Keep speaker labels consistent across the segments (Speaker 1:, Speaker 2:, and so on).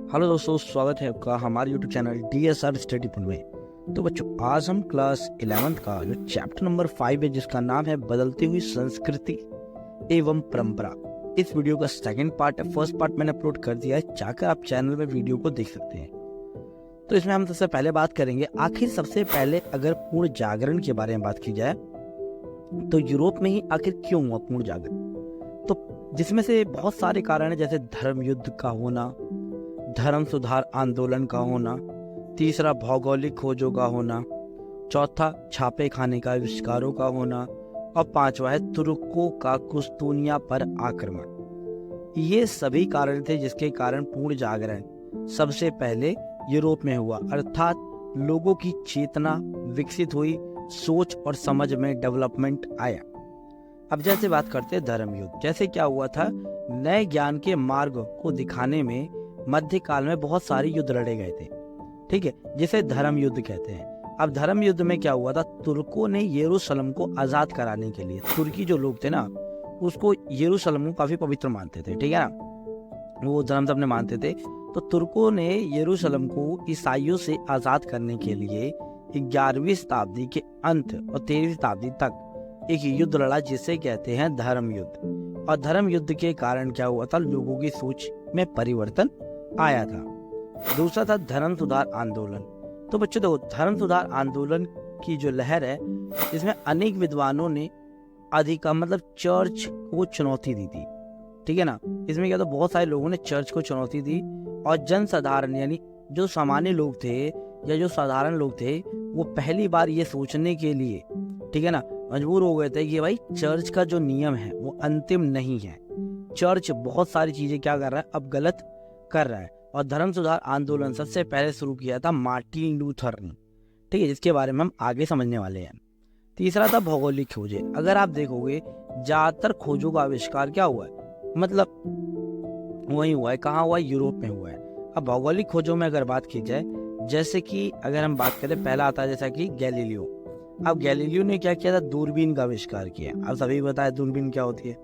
Speaker 1: Hello दोस्तों, स्वागत है आपका हमारे यूट्यूब चैनल DSR स्टडी पुल में। तो बच्चों, आज हम क्लास 11th का जो चैप्टर नंबर 5 है, जिसका नाम है बदलती हुई संस्कृति एवं परंपरा, इस वीडियो का सेकंड पार्ट है। फर्स्ट पार्ट मैंने अपलोड कर दिया है, जाकर आप चैनल में वीडियो को देख सकते हैं। तो इसमें हम सबसे पहले बात करेंगे, आखिर सबसे पहले अगर पूर्ण जागरण के बारे में बात की जाए तो यूरोप में ही आखिर क्यों हुआ पूर्ण जागरण। तो जिसमें से बहुत सारे कारण है, जैसे धर्म युद्ध का होना, धर्म सुधार आंदोलन का होना, तीसरा भौगोलिक खोजों का होना, चौथा छापे खाने का आविष्कारों का होना, और पांचवा है तुर्कों का कुस्तुनिया पर आक्रमण। ये सभी कारण थे जिसके कारण पूर्ण जागरण सबसे पहले यूरोप में हुआ, अर्थात लोगों की चेतना विकसित हुई, सोच और समझ में डेवलपमेंट आया। अब जैसे बात करते हैं धर्म युद्ध, जैसे क्या हुआ था, नए ज्ञान के मार्ग को दिखाने में मध्यकाल में बहुत सारे युद्ध लड़े गए थे, ठीक है, जिसे धर्म युद्ध कहते हैं। अब धर्म युद्ध में क्या हुआ था, तुर्कों ने यरूशलेम को आजाद कराने के लिए, तुर्की जो लोग थे ना, उसको यरूशलेम को काफी पवित्र मानते थे, ठीक है ना, वो धर्म अपने मानते थे। तो तुर्कों ने यरूशलेम को ईसाइयों से आजाद करने के लिए 11वीं शताब्दी के अंत और 13वीं शताब्दी तक एक युद्ध लड़ा, जिसे कहते हैं धर्म युद्ध। और धर्म युद्ध के कारण क्या हुआ था, लोगों की सोच में परिवर्तन आया था। दूसरा था धर्म सुधार आंदोलन। तो बच्चों देखो, धर्म सुधार आंदोलन की जो लहर है, इसमें अनेक विद्वानों ने चर्च को चुनौती दी थी, ठीक है ना। इसमें क्या था, बहुत सारे लोगों ने चर्च को चुनौती दी, और जनसाधारण यानी जो सामान्य लोग थे या जो साधारण लोग थे, वो पहली बार ये सोचने के लिए, ठीक है ना, मजबूर हो गए थे कि भाई चर्च का जो नियम है वो अंतिम नहीं है। चर्च बहुत सारी चीजें क्या कर रहा है, अब गलत कर रहा है। और धर्म सुधार आंदोलन सबसे पहले शुरू किया था मार्टिन लूथर ने, ठीक है, जिसके बारे में हम आगे समझने वाले हैं। तीसरा था भौगोलिक खोजें। अगर आप देखोगे, ज्यादातर खोजों का आविष्कार क्या हुआ है, मतलब वही हुआ है, कहाँ हुआ है, यूरोप में हुआ है। अब भौगोलिक खोजों में अगर बात की जाए, जैसे कि अगर हम बात करें, पहला आता है जैसा कि गैलीलियो। अब गैलीलियो ने क्या किया था, दूरबीन का आविष्कार किया। अब सभी बताया दूरबीन क्या होती है।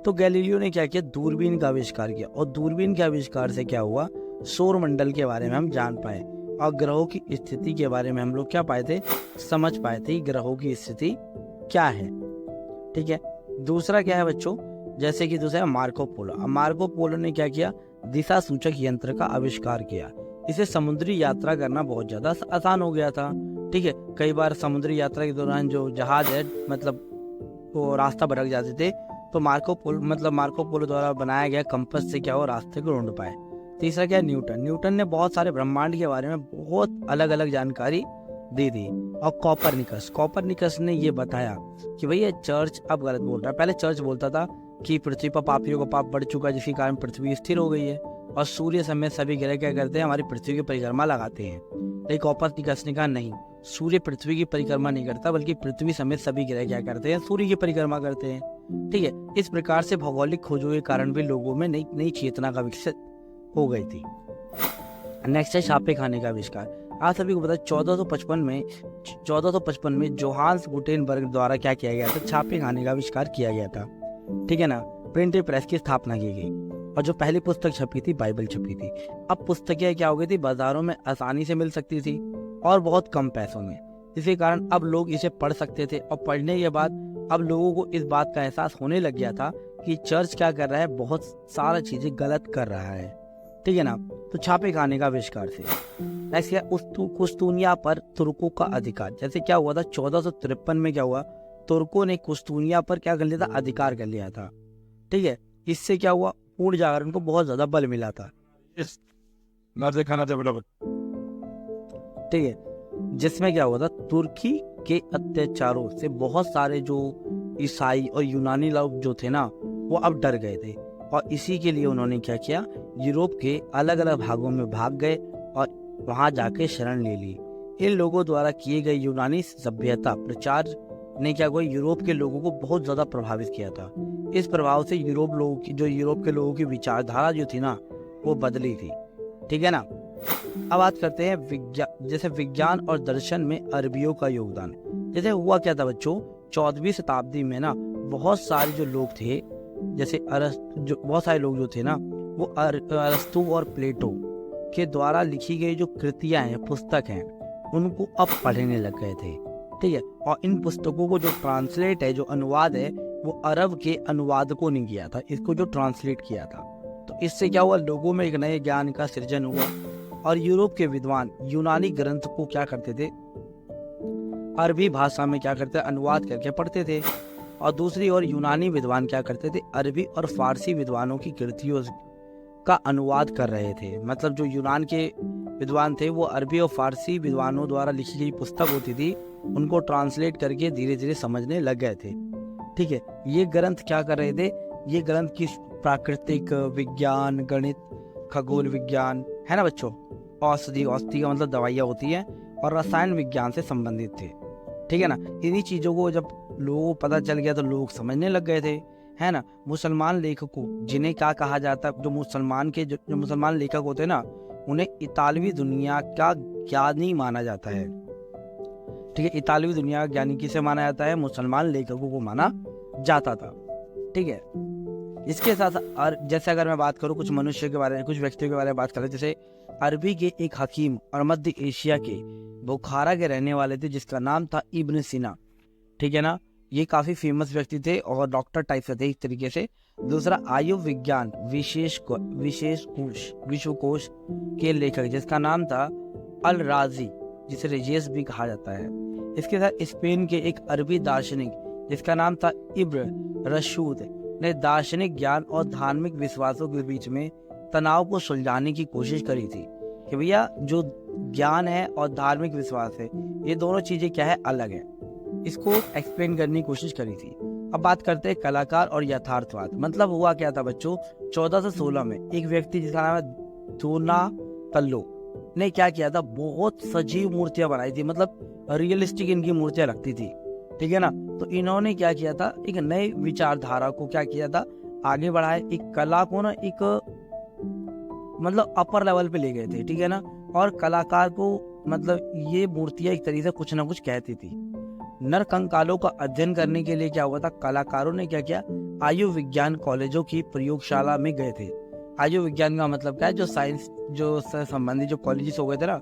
Speaker 1: तो गैलीलियो ने क्या किया, दूरबीन का आविष्कार किया, और दूरबीन के आविष्कार से क्या हुआ, सौर मंडल के बारे में हम जान पाए, और ग्रहों की स्थिति के बारे में हम लोग क्या पाए थे, समझ पाए थे ग्रहों की स्थिति क्या है, ठीक है। दूसरा क्या है बच्चों, जैसे कि दूसरा मार्को पोलो। अब मार्को पोलो ने क्या किया, दिशा सूचक यंत्र का आविष्कार किया। इसे समुद्री यात्रा करना बहुत ज्यादा आसान हो गया था, ठीक है। कई बार समुद्री यात्रा के दौरान जो जहाज है, मतलब वो रास्ता भटक जाते थे, तो मार्को पोलो द्वारा बनाया गया कंपास से क्या हो, रास्ते को ढूंढ पाए। तीसरा क्या है, न्यूटन ने बहुत सारे ब्रह्मांड के बारे में बहुत अलग अलग जानकारी दी थी। और कॉपरनिकस ने ये बताया कि भैया चर्च अब गलत बोल रहा है। पहले चर्च बोलता था कि पृथ्वी पर पापियों का पाप बढ़ चुका है, जिसके कारण पृथ्वी स्थिर हो गई है, और सूर्य समेत सभी ग्रह क्या करते हैं, हमारी पृथ्वी की परिक्रमा लगाते हैं। लेकिन कॉपरनिकस ने कहा नहीं, सूर्य पृथ्वी की परिक्रमा नहीं करता, बल्कि पृथ्वी समेत सभी ग्रह क्या करते हैं, सूर्य की परिक्रमा करते हैं, ठीक है। इस प्रकार से भौगोलिक खोजों के कारण भी लोगों में नई नई चेतना का विकसित हो गई थी। नेक्स्ट है छापे खाने का आविष्कार। आप सभी को पता है 1455 में जोहान्स गुटेनबर्ग द्वारा क्या किया गया था, छापे खाने का आविष्कार किया गया था, ठीक है ना। प्रिंटिंग प्रेस की स्थापना की गई, और जो पहली पुस्तक छपी थी, बाइबल छपी थी। अब पुस्तकें क्या हो गई थी, बाजारों में आसानी से मिल सकती थी, और बहुत कम पैसों में, इसी कारण अब लोग इसे पढ़ सकते थे। और पढ़ने के बाद अब लोगों को इस बात का एहसास होने लग गया था कि चर्च क्या कर रहा है, बहुत सारा चीजें गलत कर रहा है, ठीक है ना। तो छापे खाने का आविष्कार से नेक्स्ट क्या, कुस्तुनिया पर तुर्कों का अधिकार। जैसे क्या हुआ था, 1453 में क्या हुआ, तुर्कों ने कुस्तुनिया पर क्या कर लिया था, अधिकार कर लिया था, ठीक है। इससे क्या हुआ, पूर्ण जागरण को बहुत ज्यादा बल मिला था, ठीक है। जिसमें क्या हुआ था, तुर्की के अत्याचारों से बहुत सारे जो ईसाई और यूनानी लोग जो थे ना, वो अब डर गए थे, और इसी के लिए उन्होंने क्या किया, यूरोप के अलग अलग भागों में भाग गए और वहां जाके शरण ले ली। इन लोगों द्वारा किए गए यूनानी सभ्यता प्रचार ने क्या हुआ, यूरोप के लोगों को बहुत ज्यादा प्रभावित किया था। इस प्रभाव से यूरोप के लोगों की विचारधारा जो थी ना, वो बदली थी, ठीक है ना। अब बात करते हैं जैसे विज्ञान और दर्शन में अरबियों का योगदान। जैसे हुआ क्या था बच्चों, 14वीं शताब्दी में ना बहुत सारे जो लोग थे, जैसे बहुत सारे लोग जो थे ना, वो अरस्तु और प्लेटो के द्वारा लिखी गई जो कृतियां हैं, पुस्तक हैं, उनको अब पढ़ने लग गए थे। ठीक है, और इन पुस्तकों को जो ट्रांसलेट है, जो अनुवाद है, वो अरब के अनुवादकों ने किया था, इसको जो ट्रांसलेट किया था। तो इससे क्या हुआ, लोगों में एक नए ज्ञान का सृजन हुआ। और यूरोप के विद्वान यूनानी ग्रंथ को क्या करते थे, अरबी भाषा में क्या करते, अनुवाद करके पढ़ते थे। और दूसरी ओर यूनानी विद्वान क्या करते थे, अरबी और फारसी विद्वानों की कृतियों का अनुवाद कर रहे थे। मतलब जो यूनान के विद्वान थे वो अरबी और फारसी विद्वानों द्वारा लिखी गई पुस्तक होती थी, उनको ट्रांसलेट करके धीरे धीरे समझने लग गए थे। ठीक है, ये ग्रंथ क्या कर रहे थे, ये ग्रंथ की प्राकृतिक विज्ञान, गणित, खगोल विज्ञान, है ना बच्चों, औषधि का मतलब दवाइयाँ होती हैं, और रसायन विज्ञान से संबंधित थे। ठीक है ना, इन्हीं चीज़ों को जब लोगों को पता चल गया तो लोग समझने लग गए थे, है ना। मुसलमान लेखकों, जिन्हें क्या कहा जाता है, जो मुसलमान लेखक होते हैं ना, उन्हें इतालवी दुनिया का ज्ञानी माना जाता है। ठीक है, इतालवी दुनिया का ज्ञानी किसे माना जाता है, मुसलमान लेखकों को माना जाता था। ठीक है, इसके साथ और जैसे अगर मैं बात करूं कुछ मनुष्य के बारे में, कुछ व्यक्तियों के बारे में बात करें, जैसे अरबी के एक हकीम और मध्य एशिया के बुखारा के रहने वाले थे, जिसका नाम था इब्न सीना। ठीक है ना, ये काफी फेमस व्यक्ति थे और डॉक्टर टाइप से थे एक तरीके से। दूसरा, आयु विज्ञान विश्वकोश के लेखक, जिसका नाम था अल राजी, जिसे रेजियस भी कहा जाता है। इसके साथ स्पेन के एक अरबी दार्शनिक, जिसका नाम था इब्न रशूद, ने दार्शनिक ज्ञान और धार्मिक विश्वासों के बीच में तनाव को सुलझाने की कोशिश करी थी कि भैया जो ज्ञान है और धार्मिक विश्वास है, ये दोनों चीजें क्या है, अलग है। इसको एक्सप्लेन करने की कोशिश करी थी। अब बात करते हैं कलाकार और यथार्थवाद। मतलब हुआ क्या था बच्चों, 1416 में एक व्यक्ति जिसका नाम है दोनातल्लो ने क्या किया था, बहुत सजीव मूर्तियां बनाई थी, मतलब रियलिस्टिक इनकी मूर्तियां लगती थी। ठीक है ना, तो इन्होंने क्या किया था, एक नई विचारधारा को क्या किया था, आगे बढ़ाए, एक कला को ना एक मतलब अपर लेवल पे ले गए थे। ठीक है ना, और कलाकार को मतलब ये मूर्तियां एक तरीके से कुछ ना कुछ कहती थी। नर कंकालों का अध्ययन करने के लिए क्या हुआ था, कलाकारों ने क्या किया, आयु विज्ञान कॉलेजों की प्रयोगशाला में गए थे। आयु विज्ञान का मतलब क्या है, जो साइंस जो से संबंधित जो कॉलेजेस हो गए थे ना,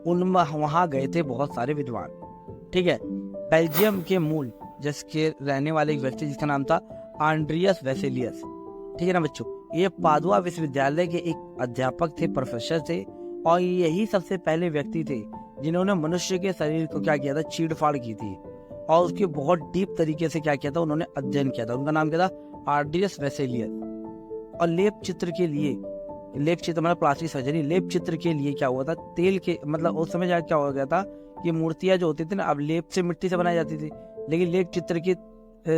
Speaker 1: उनमें वहां गए थे बहुत सारे विद्वान। ठीक है, बेल्जियम के मूल जिसके रहने वाले एक व्यक्ति, जिसका नाम था आंड्रियस वेसेलियस। ठीक है ना बच्चों, ये पादुआ विश्वविद्यालय के एक अध्यापक थे, प्रोफेसर थे, और यही सबसे पहले व्यक्ति थे जिन्होंने मनुष्य के शरीर को क्या किया था, चीड़-फाड़ की थी, और उसके बहुत डीप तरीके से क्या किया था, उन्होंने अध्ययन किया था। उनका नाम क्या था, आंड्रियस वेसेलियस। और लेप चित्र के लिए, लेप चित्र मतलब प्लास्टिक सर्जरी, लेप चित्र के लिए क्या हुआ था, तेल के मतलब उस समय क्या हो गया था कि मूर्तियां जो होती थी ना, अब लेप से मिट्टी से बनाई जाती थी, लेकिन लेप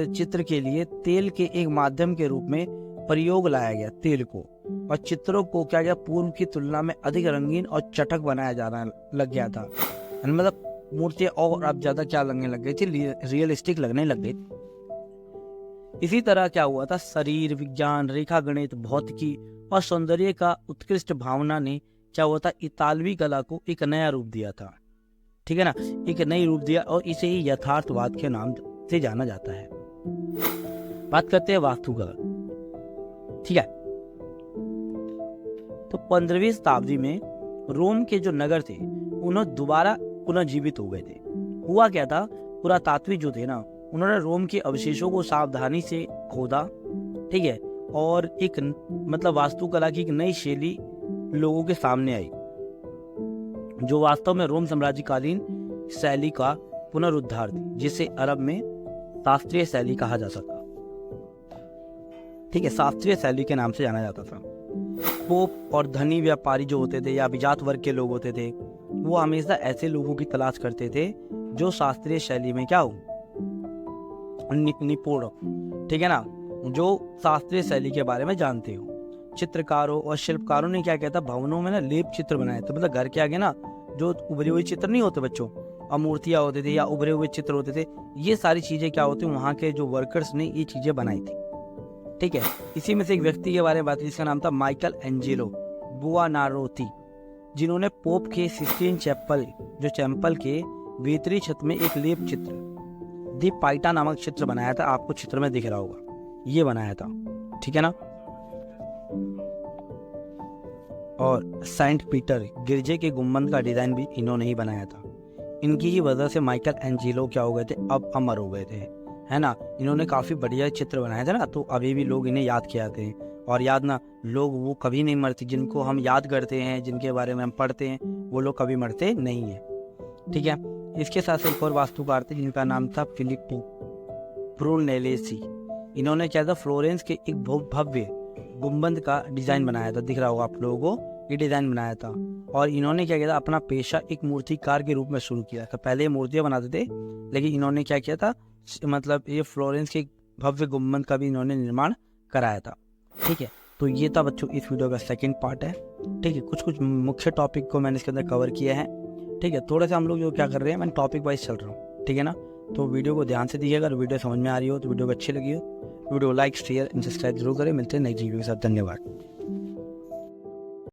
Speaker 1: चित्र के लिए तेल के एक माध्यम के रूप में प्रयोग लाया गया तेल को, और चित्रों को क्या गया, पूर्व की तुलना में अधिक रंगीन और चटक बनाया जाना लग गया था। मतलब मूर्तियां और अब ज्यादा क्या लगने लग गई थी, रियलिस्टिक लगने लग गई। इसी तरह क्या हुआ था, शरीर विज्ञान, रेखा गणित, भौतिकी और सौंदर्य का उत्कृष्ट भावना ने क्या हुआ था, इतालवी कला को एक नया रूप दिया था। ठीक है ना, एक नई रूप दिया, और इसे ही यथार्थवाद के नाम से जाना जाता है। बात करते हैं वास्तुकला। ठीक है, तो 15वीं शताब्दी में रोम के जो नगर थे, उन्हें दोबारा पुनर्जीवित हो गए थे। हुआ क्या था, पुरातात्विक जो थे ना, उन्होंने रोम के अवशेषों को सावधानी से खोदा। ठीक है, और एक मतलब वास्तुकला की एक नई शैली लोगों के सामने आई, जो वास्तव में रोम साम्राज्यकालीन शैली का पुनरुद्धार थी, जिसे अरब में शास्त्रीय शैली कहा जा सकता। ठीक है, शास्त्रीय शैली के नाम से जाना जाता था। पोप और धनी व्यापारी जो होते थे या अभिजात वर्ग के लोग होते थे, वो हमेशा ऐसे लोगों की तलाश करते थे जो शास्त्रीय शैली में क्या हो, निपुण। ठीक है ना, जो शास्त्रीय शैली के बारे में जानते हो। चित्रकारों और शिल्पकारों ने क्या किया था, भवनों में ना लेप चित्र बनाए थे, मतलब घर के आगे ना जो उभरे हुए चित्र नहीं होते बच्चों, और मूर्तियां होते थे या उभरे हुए चित्र होते थे, ये सारी चीजें क्या होती, वहां के जो वर्कर्स ने ये चीजें बनाई थी। ठीक है, इसी में से एक व्यक्ति के बारे में बात, जिसका नाम था माइकल एंजेलो बुआनारोती, जिन्होंने पोप के सिस्टीन चैपल के भीतरी छत में एक लेप चित्र, दी पाइटा नामक चित्र बनाया था। आपको चित्र में दिख रहा होगा, ये बनाया था। ठीक है ना, और सेंट पीटर गिरजे के गुम्बद का डिज़ाइन भी इन्होंने ही बनाया था। इनकी ही वजह से माइकल एंजेलो क्या हो गए थे, अब अमर हो गए थे, है ना। इन्होंने काफ़ी बढ़िया चित्र बनाए थे ना, तो अभी भी लोग इन्हें याद किए जाते हैं। और याद ना, लोग वो कभी नहीं मरते जिनको हम याद करते हैं, जिनके बारे में हम पढ़ते हैं, वो लोग कभी मरते नहीं हैं। ठीक है। इसके साथ एक और वास्तुकार थे जिनका नाम था फिलिप्पो ब्रूनेलेसी। इन्होंने क्या था, फ्लोरेंस के एक भव्य गुम्बद का डिज़ाइन बनाया था। दिख रहा होगा आप लोगों को, ये डिज़ाइन बनाया था। और इन्होंने क्या किया था, अपना पेशा एक मूर्तिकार के रूप में शुरू किया था। पहले ये मूर्तियाँ बनाते थे, लेकिन इन्होंने क्या किया था, मतलब ये फ्लोरेंस के भव्य गुम्बद का भी इन्होंने निर्माण कराया था। ठीक है। तो ये था बच्चों इस वीडियो का सेकंड पार्ट है। ठीक है। कुछ मुख्य टॉपिक को मैंने इसके अंदर कवर किया है। ठीक है। थोड़ा सा हम लोग जो क्या कर रहे हैं, मैं टॉपिक वाइज चल रहा हूँ। ठीक है ना। तो वीडियो को ध्यान से देखिएगा। अगर वीडियो समझ में आ रही हो तो वीडियो को अच्छी लगी हो वीडियो को लाइक शेयर एंड सब्सक्राइब जरूर करें। मिलते हैं नेक्स्ट वीडियो के साथ। धन्यवाद।